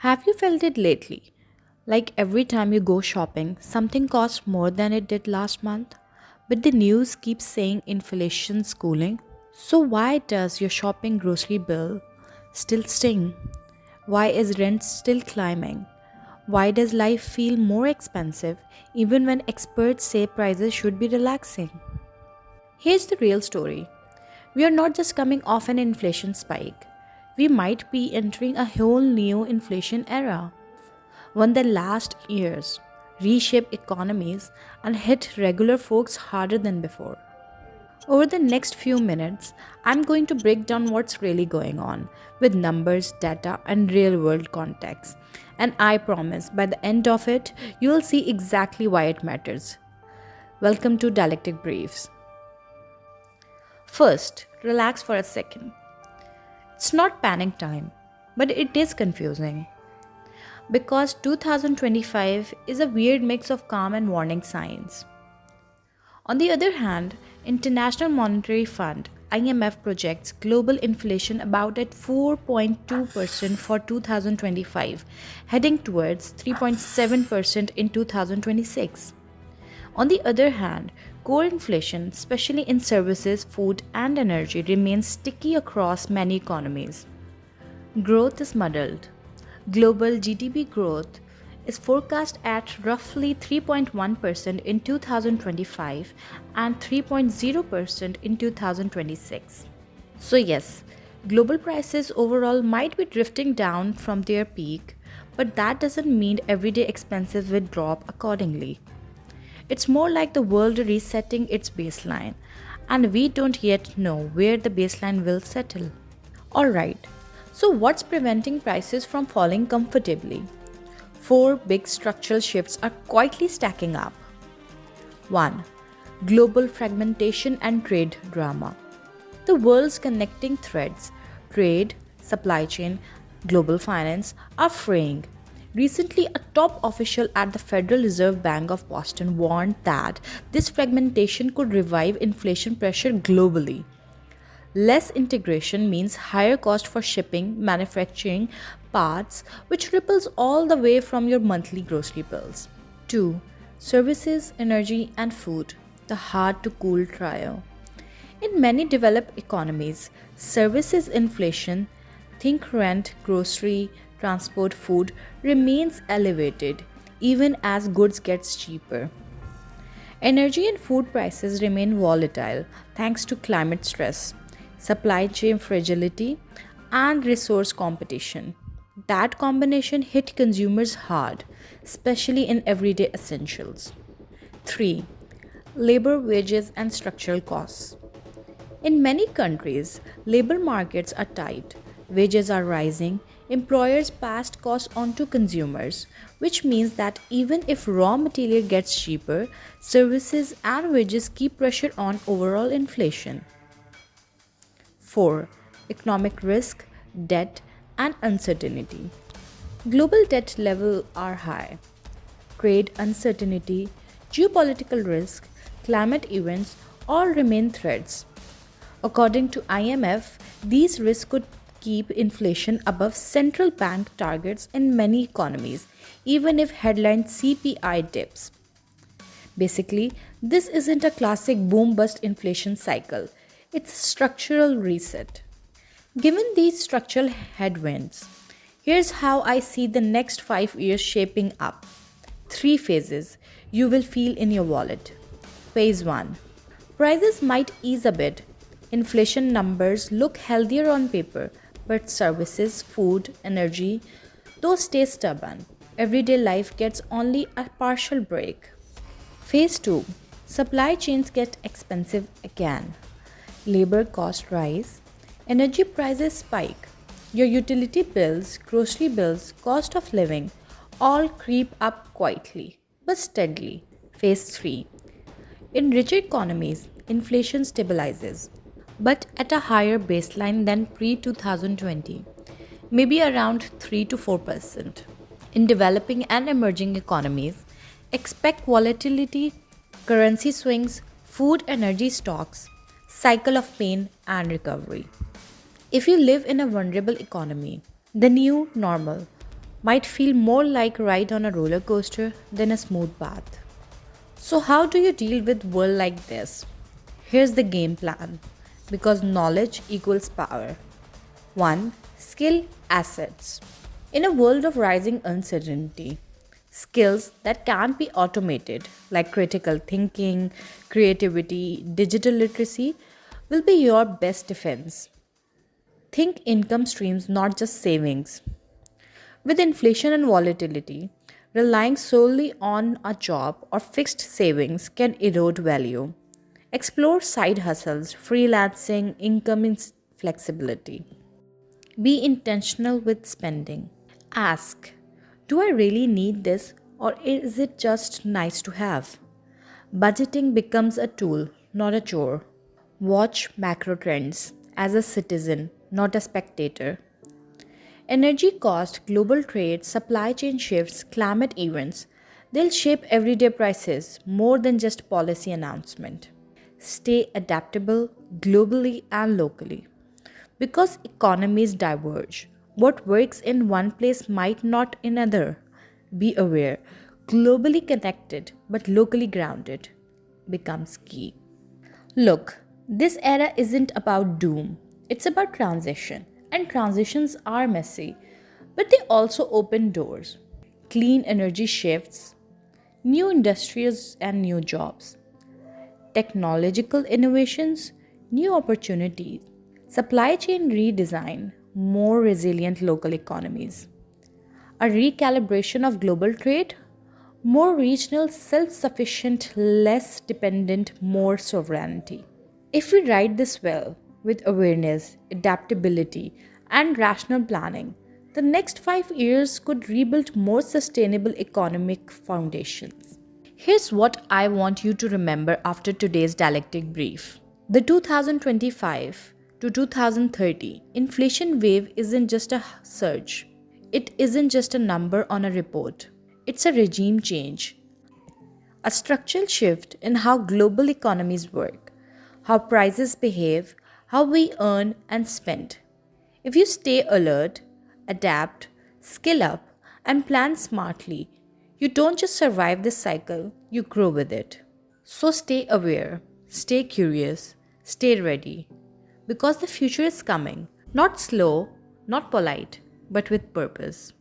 Have you felt it lately? Like every time you go shopping, something costs more than it did last month? But the news keeps saying inflation's cooling. So why does your shopping grocery bill still sting? Why is rent still climbing? Why does life feel more expensive even when experts say prices should be relaxing? Here's the real story. We are not just coming off an inflation spike. We might be entering a whole new inflation era, one that lasts years, reshape economies, and hit regular folks harder than before. Over the next few minutes, I'm going to break down what's really going on with numbers, data, and real world context. And I promise by the end of it, you'll see exactly why it matters. Welcome to Dialectic Briefs. First, relax for a second. It's not panic time, but it is confusing. Because 2025 is a weird mix of calm and warning signs. On the other hand, International Monetary Fund IMF projects global inflation about at 4.2% for 2025, heading towards 3.7% in 2026. On the other hand, core inflation, especially in services, food, and energy, remains sticky across many economies. Growth is muddled. Global GDP growth is forecast at roughly 3.1% in 2025 and 3.0% in 2026. So, yes, global prices overall might be drifting down from their peak, but that doesn't mean everyday expenses will drop accordingly. It's more like the world resetting its baseline, and we don't yet know where the baseline will settle. Alright, so what's preventing prices from falling comfortably? Four big structural shifts are quietly stacking up. 1. Global fragmentation and trade drama. The world's connecting threads, trade, supply chain, global finance, are fraying. Recently, a top official at the Federal Reserve Bank of Boston warned that this fragmentation could revive inflation pressure globally. Less integration means higher cost for shipping, manufacturing, parts, which ripples all the way from your monthly grocery bills. 2. Services, energy, and food, the hard to cool trio. In many developed economies, services inflation, think rent, grocery, transport, food, remains elevated even as goods gets cheaper. Energy and food prices remain volatile thanks to climate stress, supply chain fragility, and resource competition. That combination hit consumers hard, especially in everyday essentials. 3. Labor wages and structural costs. In many countries, labor markets are tight, wages are rising, employers pass costs on to consumers, which means that even if raw material gets cheaper, services and wages keep pressure on overall inflation. 4. Economic risk, debt, and uncertainty. Global debt levels are high. Trade uncertainty, geopolitical risk, climate events all remain threats. According to IMF, these risks could keep inflation above central bank targets in many economies, even if headline CPI dips. Basically, this isn't a classic boom bust inflation cycle, it's a structural reset. Given these structural headwinds, here's how I see the next 5 years shaping up. Three phases you will feel in your wallet. Phase 1. Prices might ease a bit. Inflation numbers look healthier on paper, but services, food, energy, those stay stubborn. Everyday life gets only a partial break. Phase 2. Supply chains get expensive again. Labor costs rise, energy prices spike. Your utility bills, grocery bills, cost of living all creep up quietly but steadily. Phase 3. In richer economies, inflation stabilizes, but at a higher baseline than pre 2020, maybe around 3 to 4%. In developing and emerging economies, expect volatility, currency swings, food energy stocks, cycle of pain and recovery. If you live in a vulnerable economy, the new normal might feel more like a ride on a roller coaster than a smooth path. So, how do you deal with world like this? Here's the game plan. Because knowledge equals power. 1. Skill assets. In a world of rising uncertainty, skills that can't be automated, like critical thinking, creativity, digital literacy, will be your best defense. Think income streams, not just savings. With inflation and volatility, relying solely on a job or fixed savings can erode value. Explore side hustles, freelancing, flexibility. Be intentional with spending. Ask, do I really need this or is it just nice to have? Budgeting becomes a tool, not a chore. Watch macro trends as a citizen, not a spectator. Energy cost, global trade, supply chain shifts, climate events, they'll shape everyday prices more than just policy announcement. Stay adaptable globally and locally. Because economies diverge, what works in one place might not in another. Be aware, globally connected but locally grounded becomes key. Look, this era isn't about doom, it's about transition. And transitions are messy, but they also open doors. Clean energy shifts, new industries and new jobs, technological innovations, new opportunities, supply chain redesign, more resilient local economies, a recalibration of global trade, more regional, self sufficient, less dependent, more sovereignty. If we write this well, with awareness, adaptability, and rational planning, the next 5 years could rebuild more sustainable economic foundations. Here's what I want you to remember after today's dialectic brief. The 2025 to 2030 inflation wave isn't just a surge. It isn't just a number on a report. It's a regime change, a structural shift in how global economies work, how prices behave, how we earn and spend. If you stay alert, adapt, skill up, and plan smartly, you don't just survive this cycle, you grow with it. So stay aware, stay curious, stay ready. Because the future is coming, not slow, not polite, but with purpose.